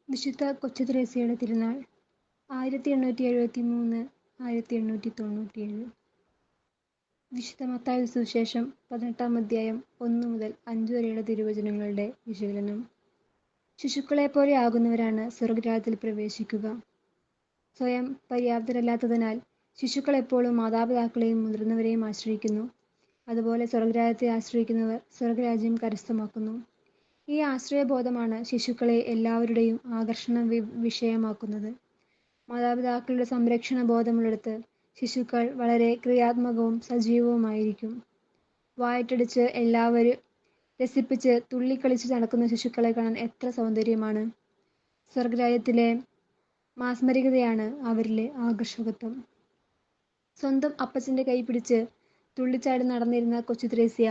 വിശുദ്ധ കൊച്ചുത്രേസ്യയുടെ തിരുനാൾ 1873 1897. വിശുദ്ധ മത്തായിയുടെ സുവിശേഷം 18-ാം അധ്യായം 1 മുതൽ 5 വരെയുള്ള തിരുവചനങ്ങളുടെ വിശകലനം. ശിശുക്കളെപ്പോലെ ആകുന്നവരാണ് സ്വർഗ്ഗരാജ്യത്തിൽ പ്രവേശിക്കുക. സ്വയം പര്യാപ്തരല്ലാത്തതിനാൽ ശിശുക്കൾ എപ്പോഴും മാതാപിതാക്കളെയും മുതിർന്നവരെയും ആശ്രയിക്കുന്നു. അതുപോലെ സ്വർഗ്ഗരാജ്യത്തെ ആശ്രയിക്കുന്നവർ സ്വർഗ്ഗരാജ്യം കരസ്ഥമാക്കുന്നു. ഈ ആശ്രയബോധമാണ് ശിശുക്കളെ എല്ലാവരുടെയും ആകർഷണ വിഷയമാക്കുന്നത്. മാതാപിതാക്കളുടെ സംരക്ഷണ ബോധമുള്ളിടത്ത് ശിശുക്കൾ വളരെ ക്രിയാത്മകവും സജീവവുമായിരിക്കും. വായിട്ടടിച്ച് എല്ലാവരും രസിപ്പിച്ച് തുള്ളിക്കളിച്ച് നടക്കുന്ന ശിശുക്കളെ കാണാൻ എത്ര സൗന്ദര്യമാണ്! സ്വർഗ്ഗരാജ്യത്തിലെ മാസ്മരികതയാണ് അവരിലെ ആകർഷകത്വം. സ്വന്തം അപ്പച്ചൻ്റെ കൈ പിടിച്ച് തുള്ളിച്ചാടി നടന്നിരുന്ന കൊച്ചുത്രേസ്യ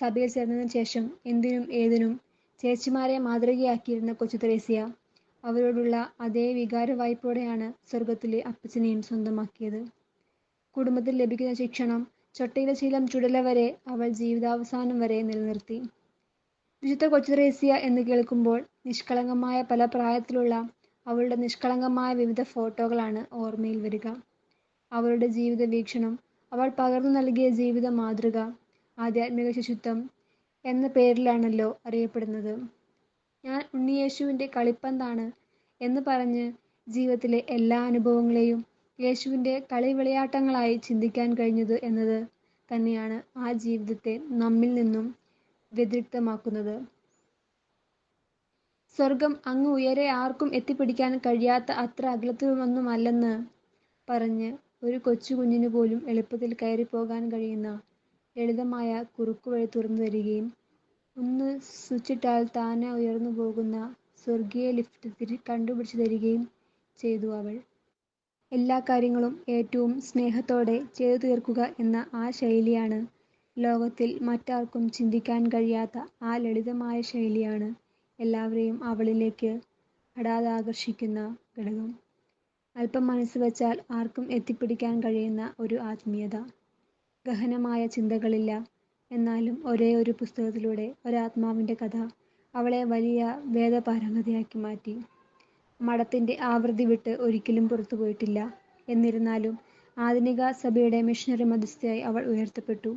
സഭയിൽ ചേർന്നതിന് ശേഷം എന്തിനും ഏതിനും ചേച്ചിമാരെ മാതൃകയാക്കിയിരുന്ന കൊച്ചുത്രേസ്യ അവരോടുള്ള അതേ വികാരവായ്പോടെയാണ് സ്വർഗത്തിലെ അപ്പച്ചനെയും സ്വന്തമാക്കിയത്. കുടുംബത്തിൽ ലഭിക്കുന്ന ശിക്ഷണം ചൊട്ടയിലെ ശീലം ചുടല വരെ അവൾ ജീവിതാവസാനം വരെ നിലനിർത്തി. വിശുദ്ധ കൊച്ചുത്രേസ്യ എന്ന് കേൾക്കുമ്പോൾ നിഷ്കളങ്കമായ പല പ്രായത്തിലുള്ള അവളുടെ നിഷ്കളങ്കമായ വിവിധ ഫോട്ടോകളാണ് ഓർമ്മയിൽ വരിക. അവളുടെ ജീവിത വീക്ഷണം, അവൾ പകർന്നു നൽകിയ ജീവിത മാതൃക ആധ്യാത്മിക ശിശുത്വം എന്ന പേരിലാണല്ലോ അറിയപ്പെടുന്നത്. ഞാൻ ഉണ്ണിയേശുവിൻ്റെ കളിപ്പന്താണ് എന്ന് പറഞ്ഞ് ജീവിതത്തിലെ എല്ലാ അനുഭവങ്ങളെയും യേശുവിൻ്റെ കളിവിളയാട്ടങ്ങളായി ചിന്തിക്കാൻ കഴിഞ്ഞത് എന്നത് തന്നെയാണ് ആ ജീവിതത്തെ നമ്മിൽ നിന്നും വ്യതിരിക്തമാക്കുന്നത്. സ്വർഗം അങ്ങ് ഉയരെ ആർക്കും എത്തിപ്പിടിക്കാൻ കഴിയാത്ത അത്ര അകലത്തിലൊന്നുമല്ലെന്ന് പറഞ്ഞ് ഒരു കൊച്ചു കുഞ്ഞിന് പോലും എളുപ്പത്തിൽ കയറിപ്പോകാൻ കഴിയുന്ന ലളിതമായ കുറുക്കുവഴി തുറന്നു തരികയും ഒന്ന് സ്വിച്ചിട്ടാൽ താനെ ഉയർന്നു പോകുന്ന സ്വർഗീയ ലിഫ്റ്റ് കണ്ടുപിടിച്ചു തരികയും ചെയ്തു അവൾ. എല്ലാ കാര്യങ്ങളും ഏറ്റവും സ്നേഹത്തോടെ ചെയ്തു തീർക്കുക എന്ന ആ ശൈലിയാണ് ലോകത്തിൽ മറ്റാർക്കും ചിന്തിക്കാൻ കഴിയാത്ത ആ ലളിതമായ ശൈലിയാണ് എല്ലാവരെയും അവളിലേക്ക് ഹഠാത്താകർഷിക്കുന്ന ഘടകം. അല്പം മനസ്സ് വച്ചാൽ ആർക്കും എത്തിപ്പിടിക്കാൻ കഴിയുന്ന ഒരു ആത്മീയത. ഗഹനമായ ചിന്തകളില്ല, എന്നാലും ഒരേ ഒരു പുസ്തകത്തിലൂടെ ഒരാത്മാവിൻ്റെ കഥ അവളെ വലിയ വേദപാരംഗതയാക്കി മാറ്റി. മഠത്തിൻ്റെ ആവൃത്തി വിട്ട് ഒരിക്കലും പുറത്തുപോയിട്ടില്ല. എന്നിരുന്നാലും ആധുനിക സഭയുടെ മിഷണറി മധ്യസ്ഥയായി അവൾ ഉയർത്തപ്പെട്ടു.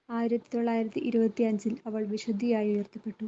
1925 അവൾ വിശുദ്ധിയായി ഉയർത്തപ്പെട്ടു.